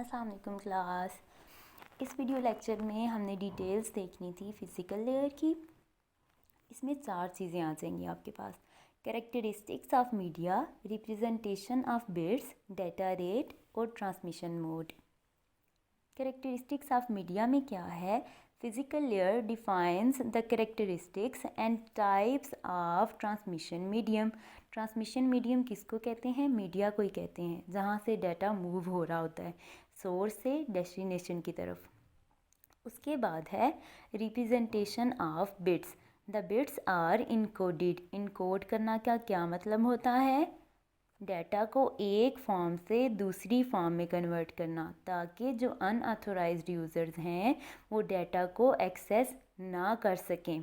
अस्सलाम वालेकुम क्लास। इस वीडियो लेक्चर में हमने डिटेल्स देखनी थी फिज़िकल लेयर की। इसमें 4 चीज़ें आ जाएंगी आपके पास। Characteristics of media, representation of bits, data rate और transmission mode. Characteristics of media में क्या है? Physical layer defines the characteristics and types of transmission medium. Transmission medium किसको कहते हैं? मीडिया को ही कहते हैं, जहाँ से डाटा मूव हो रहा होता है सोर्स से डेस्टिनेशन की तरफ। उसके बाद है representation of bits. The bits are encoded. Encode करना का क्या मतलब होता है? डाटा को एक फॉर्म से दूसरी फॉर्म में कन्वर्ट करना, ताकि जो अनऑथोराइज्ड यूज़र्स हैं वो डाटा को एक्सेस ना कर सकें।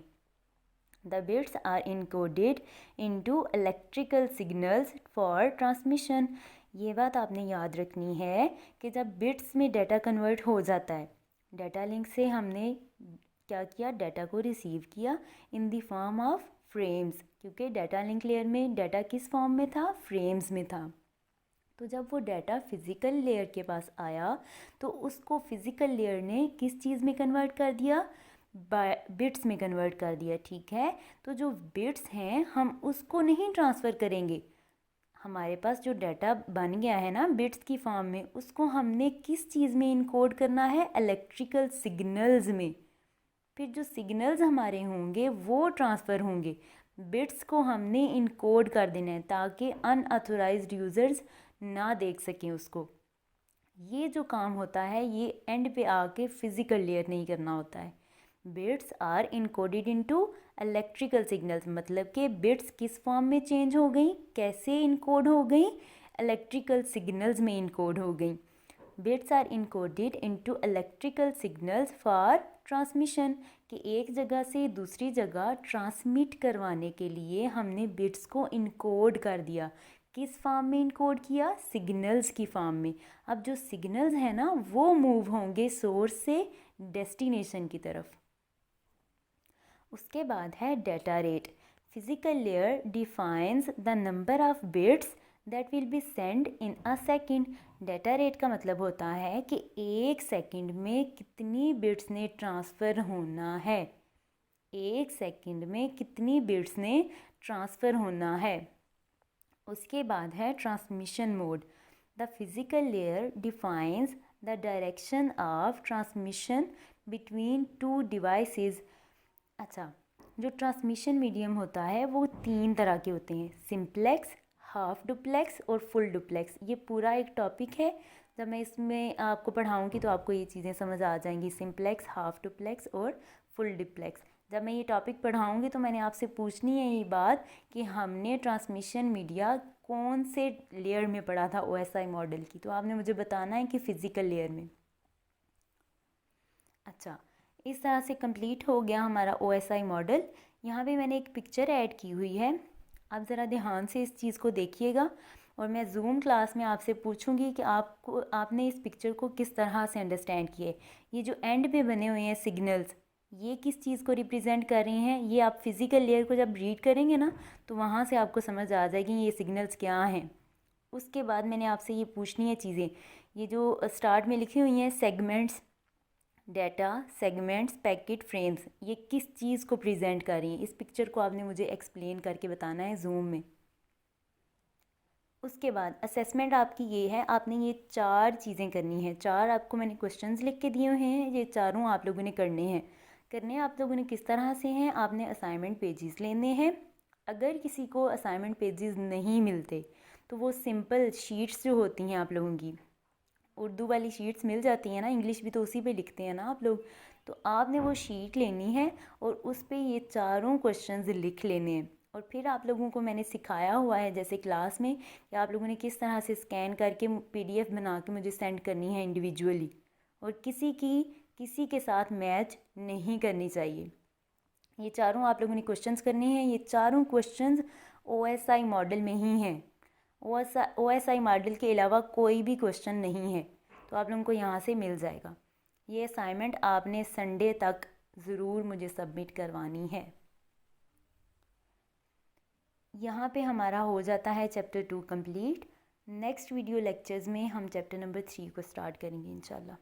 The bits are encoded into electrical signals for transmission. ये बात आपने याद रखनी है कि जब बिट्स में डाटा कन्वर्ट हो जाता है, डाटा लिंक से हमने क्या किया? डाटा को रिसीव किया in the form of frames, क्योंकि डाटा लिंक लेयर में डाटा किस फॉर्म में था? फ्रेम्स में था। तो जब वो डाटा फिज़िकल लेयर के पास आया तो उसको फिज़िकल लेयर ने किस चीज़ में कन्वर्ट कर दिया? बिट्स में कन्वर्ट कर दिया। ठीक है, तो जो बिट्स हैं हम उसको नहीं ट्रांसफ़र करेंगे। हमारे पास जो डाटा बन गया है ना बिट्स की फॉर्म में, उसको हमने किस चीज़ में इनकोड करना है? इलेक्ट्रिकल सिग्नल्स में। फिर जो सिग्नल्स हमारे होंगे वो ट्रांसफ़र होंगे। बिट्स को हमने इनकोड कर देना है ताकि अनऑथोराइज्ड यूज़र्स ना देख सकें उसको। ये जो काम होता है ये एंड पे आके फिज़िकल लेयर नहीं करना होता है। Bits are encoded into electrical signals, मतलब कि बिट्स किस फॉर्म में चेंज हो गई? कैसे इनकोड हो गई? इलेक्ट्रिकल सिग्नल्स में इनकोड हो गई। Bits are encoded into electrical signals for transmission, कि एक जगह से दूसरी जगह ट्रांसमिट करवाने के लिए हमने बिट्स को इनकोड कर दिया। किस फॉर्म में इनकोड किया? सिग्नल्स की फॉर्म में। अब जो सिग्नल्स हैं ना वो मूव होंगे सोर्स से डेस्टिनेशन की तरफ। उसके बाद है data rate. Physical layer defines the number of bits that will be send in a second. Data rate का मतलब होता है कि एक सेकंड में कितनी बिट्स ने ट्रांसफ़र होना है। एक सेकंड में कितनी बिट्स ने ट्रांसफ़र होना है। उसके बाद है transmission mode. The physical layer defines the direction of transmission between two devices. अच्छा, जो ट्रांसमिशन मीडियम होता है वो 3 तरह के होते हैं, सिंपलेक्स, हाफ डुप्लेक्स और फुल डुप्लेक्स। ये पूरा एक टॉपिक है, जब मैं इसमें आपको पढ़ाऊँगी तो आपको ये चीज़ें समझ आ जाएंगी, सिंपलेक्स, हाफ डुप्लेक्स और फुल डुप्लेक्स। जब मैं ये टॉपिक पढ़ाऊँगी तो मैंने आपसे पूछनी है ये बात कि हमने ट्रांसमिशन मीडिया कौन से लेयर में पढ़ा था ओएसआई मॉडल की, तो आपने मुझे बताना है कि फ़िज़िकल लेयर में। अच्छा, इस तरह से कंप्लीट हो गया हमारा ओएसआई मॉडल। यहाँ पे मैंने एक पिक्चर ऐड की हुई है, आप ज़रा ध्यान से इस चीज़ को देखिएगा और मैं जूम क्लास में आपसे पूछूंगी कि आपने इस पिक्चर को किस तरह से अंडरस्टैंड किए। ये जो एंड पे बने हुए हैं सिग्नल्स, ये किस चीज़ को रिप्रेजेंट कर रही हैं? ये आप फिज़िकल लेयर को जब रीड करेंगे ना तो वहाँ से आपको समझ आ जाएगी ये सिग्नल्स क्या हैं। उसके बाद मैंने आपसे ये पूछनी है चीज़ें, ये जो स्टार्ट में लिखी हुई हैं segments, data, segments, packet, frames, ये किस चीज़ को प्रेजेंट कर रही हैं? इस पिक्चर को आपने मुझे एक्सप्लेन करके बताना है जूम में। उसके बाद असेसमेंट आपकी ये है, आपने ये 4 चीज़ें करनी है। 4 आपको मैंने क्वेश्चंस लिख के दिए हुए हैं, ये चारों आप लोगों ने करने हैं। करने आप लोगों ने किस तरह से हैं? आपने असाइनमेंट पेजेस लेने हैं। अगर किसी को असाइनमेंट पेजेस नहीं मिलते तो वो सिंपल शीट्स जो होती हैं आप लोगों की, उर्दू वाली शीट्स मिल जाती हैं ना, इंग्लिश भी तो उसी पे लिखते हैं ना आप लोग, तो आपने वो शीट लेनी है और उस पे ये चारों क्वेश्चंस लिख लेने हैं। और फिर आप लोगों को मैंने सिखाया हुआ है जैसे क्लास में कि आप लोगों ने किस तरह से स्कैन करके पीडीएफ बना के मुझे सेंड करनी है इंडिविजुअली, और किसी के साथ मैच नहीं करनी चाहिए। ये चारों आप लोगों ने क्वेश्चंस करने हैं। ये चारों क्वेश्चंस ओएसआई मॉडल में ही हैं। ओएसआई मॉडल के अलावा कोई भी क्वेश्चन नहीं है, तो आप लोगों को यहाँ से मिल जाएगा। ये असाइनमेंट आपने संडे तक ज़रूर मुझे सबमिट करवानी है। यहाँ पे हमारा हो जाता है chapter 2 complete. Next video lectures में हम चैप्टर नंबर 3 को स्टार्ट करेंगे इंशाल्लाह।